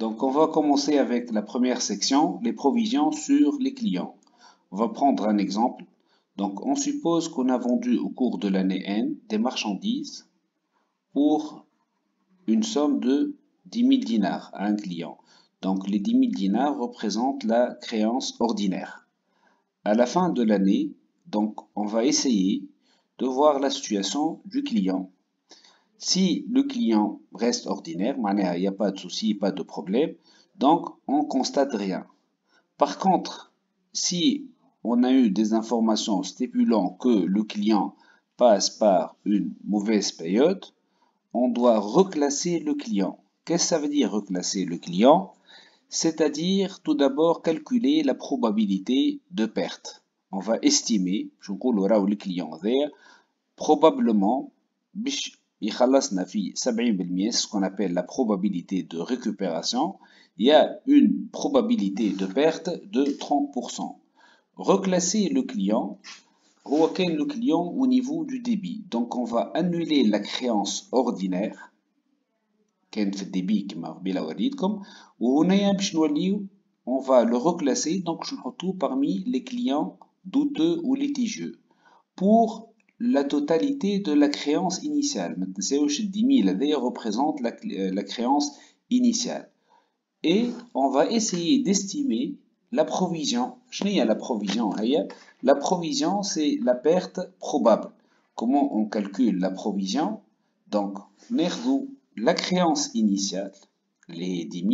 Donc, on va commencer avec la première section, les provisions sur les clients. On va prendre un exemple. Donc, on suppose qu'on a vendu au cours de l'année N des marchandises pour une somme de 10 000 dinars à un client. Donc, les 10 000 dinars représentent la créance ordinaire. À la fin de l'année, donc, on va essayer de voir la situation du client. Si le client reste ordinaire, il n'y a pas de souci, pas de problème, donc on constate rien. Par contre, si on a eu des informations stipulant que le client passe par une mauvaise période, on doit reclasser le client. Qu'est-ce que ça veut dire reclasser le client? C'est-à-dire tout d'abord calculer la probabilité de perte. On va estimer, je vous le client probablement باش يخلصنا في 70% ce qu'on appelle la probabilité de récupération, il y a une probabilité de perte de 30%. Reclasser le client, هو كاين le client au niveau du débit. Donc on va annuler la créance ordinaire كان في الديبي كما قبيله وريتكم وهنايا باش نوليو on va le reclasser donc باش نحطوه parmi les clients douteux ou litigieux pour la totalité de la créance initiale. ما تنساوش 10 000 هذايا représente la créance initiale. Et on va essayer d'estimer la provision. شنو هي la provision هي La provision c'est la perte probable. Comment on calcule la provision? Donc ناخذوا la créance initiale les 10 000.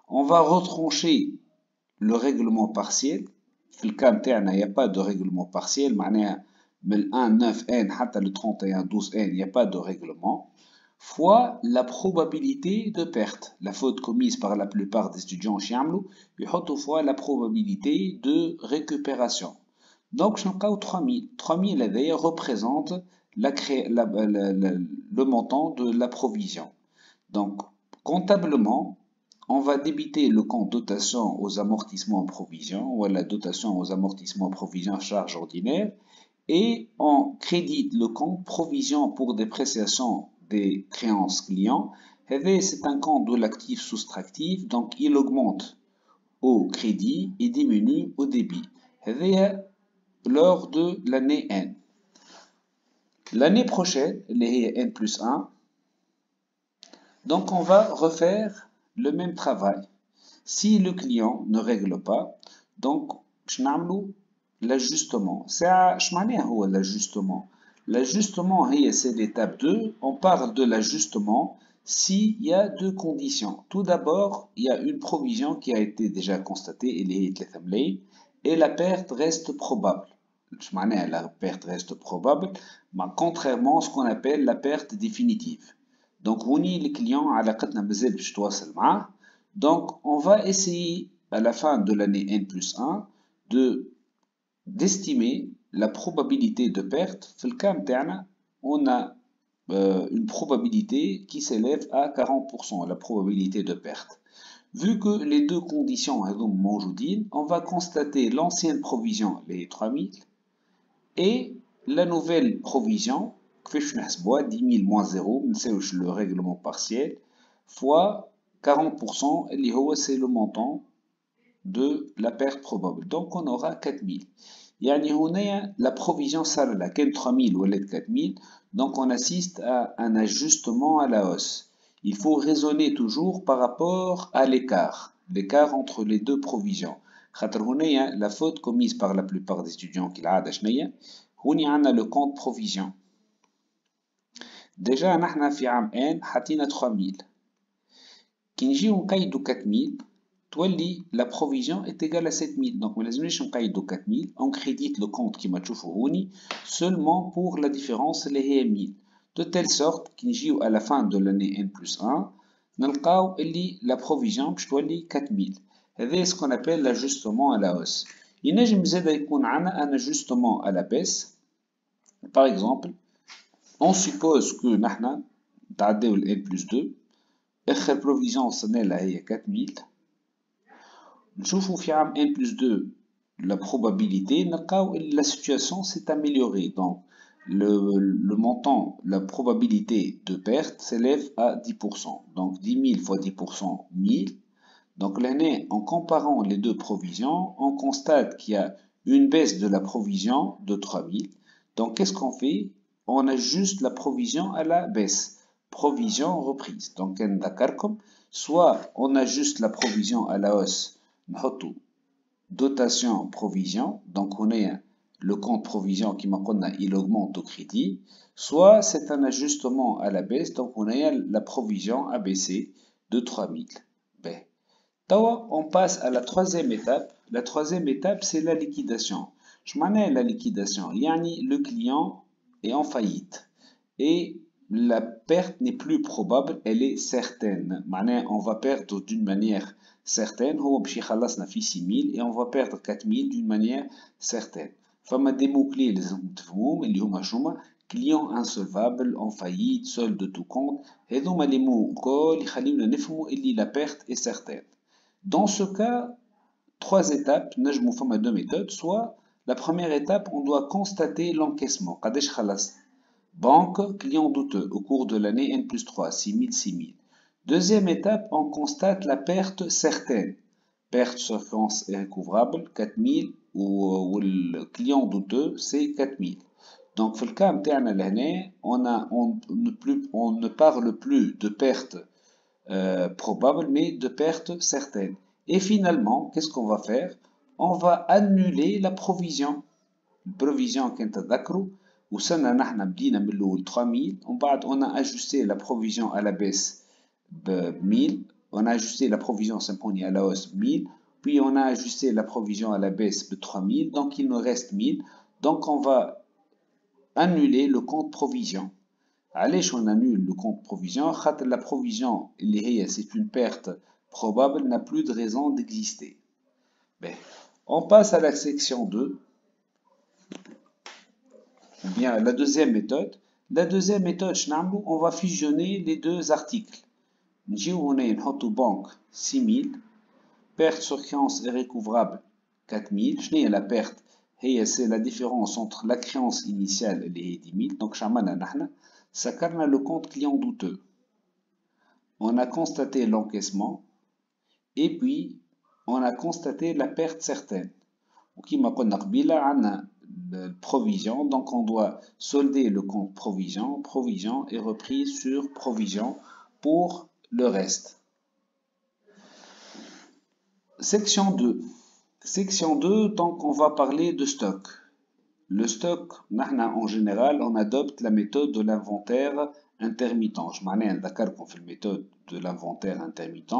On va retrancher le règlement partiel. في الكام تاعنا il n'y a pas de règlement partiel معناها من ال 1 9 n حتى le 31 12 n il n'y a pas de règlement fois la probabilité de perte. La faute commise par la plupart des étudiants chez يعملوا يحطوا fois la probabilité de récupération. Donc je نلقاو 3000. 3000 هذايا représente le montant de la provision. Donc comptablement on va débiter le compte dotation aux amortissements provisions ou à la dotation aux amortissements provisions charges ordinaires et on crédite le compte provision pour dépréciation des créances clients. C'est un compte de l'actif soustractif, donc il augmente au crédit et diminue au débit. Lors de l'année N. L'année prochaine, les N plus 1, donc on va refaire le même travail. Si le client ne règle pas, donc l'ajustement. L'ajustement. L'ajustement, c'est l'étape 2. On parle de l'ajustement s'il y a deux conditions. Tout d'abord, il y a une provision qui a été déjà constatée, et la perte reste probable. La perte reste probable, mais contrairement à ce qu'on appelle la perte définitive. Donc, les clients, donc on va essayer à la fin de l'année N plus 1 d'estimer la probabilité de perte. Dans le cas تاعنا, on a une probabilité qui s'élève à 40%, la probabilité de perte. Vu que les deux conditions sont موجودين, on va constater l'ancienne provision, les 3000, et la nouvelle provision, 10 000 moins 0, le règlement partiel, fois 40%, c'est le montant de la perte probable. Donc on aura 4000. La provision sale là, 3000 ou 4000, donc on assiste à un ajustement à la hausse. Il faut raisonner toujours par rapport à l'écart entre les deux provisions. La faute commise par la plupart des étudiants qui l'a le compte provision. Déjà, نحن في عام N حطينا 3000. كي نجيو نقيدو 4000 تولي la provision est égale à 7000. Donc ما لازمناش نقيدو 4000, on crédite le compte كيما تشوفوا هوني seulement pour la différence اللي هي 1000. De telle sorte كي نجيو à la fin de l'année N plus 1 نلقاو اللي la provision باش تولي 4000. هذا ce qu'on appelle l'ajustement à la hausse. ينجم زادا يكون عندنا un ajustement à la baisse. Par exemple, on suppose que نحنا نتعداو ال N plus 2, آخر provision وصلنا لها هي 4000. نشوفوا في عام N plus 2 la probabilité نلقاو la situation s'est améliorée. Donc le montant, la probabilité de perte s'élève à 10%. Donc 10 000 fois 10%, 1000. Donc l'année, en comparant les deux provisions, on constate qu'il y a une baisse de la provision de 3000. Donc qu'est-ce qu'on fait? On ajuste la provision à la baisse. Provision reprise. Donc soit on ajuste la provision à la hausse, dotation provision, donc on est le compte provision qui il augmente au crédit, soit c'est un ajustement à la baisse, donc on a la provision a baissé de 3000. Ben, on passe à la troisième étape. La troisième étape, c'est la liquidation. Je m'en ai la liquidation. Yani, le client est en faillite. Et la perte n'est plus probable, elle est certaine. On va perdre d'une manière certaine. هو باش يخلصنا في 6000 et on va perdre 4000 d'une manière certaine. فما des mots-clés اللي لازم تفهموهم اللي هما شوما client insolvable, en faillite, solde de tout compte. هذوما les mots الكل يخليونا نفهموا اللي la perte est certaine. Dans ce cas, trois étapes, نجمو فما deux méthodes. Soit la première étape, on doit constater l'encaissement. قداش خلص Banque, client douteux, au cours de l'année N plus 3, 6000, 6000. Deuxième étape, on constate la perte certaine. Perte sur référence irrécouvrable, 4000, ou le client douteux, c'est 4000. Donc, dans le cas de l'année, on ne parle plus de perte probable, mais de perte certaine. Et finalement, qu'est-ce qu'on va faire? On va annuler la provision. La provision كانت تذكروا وصلنا نحن بدينا من الأول 3000 ومن بعد on a ajusté la provision à la baisse ب 1000 on a ajusté la provision سامحوني à la hausse 1000 puis on a ajusté la provision à la baisse de 3000 donc il nous reste 1000 donc on va annuler le compte provision. علاش on annule le compte provision خاطر la provision اللي هي c'est une perte probable n'a plus de raison d'exister. Ben, on passe à la section 2. Bien, la deuxième méthode. La deuxième méthode, on va fusionner les deux articles. On a une banque 6000, perte sur créance irrécouvrable 4000. Je la perte, c'est la différence entre la créance initiale et les 10 000. Donc, ça carne le compte client douteux. On a constaté l'encaissement et puis on a constaté la perte certaine. Qui m'a provision, donc on doit solder le compte provision, provision est repris sur provision pour le reste. Section 2. Section 2, donc on va parler de stock. Le stock, en général, on adopte la méthode de l'inventaire intermittent. Je m'en ai d'accord qu'on fait la méthode de l'inventaire intermittent.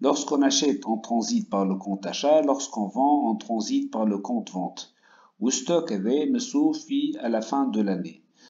Lorsqu'on achète, on transite par le compte achat. Lorsqu'on vend, on transite par le compte vente. Le stock avait me suffit à la fin de l'année.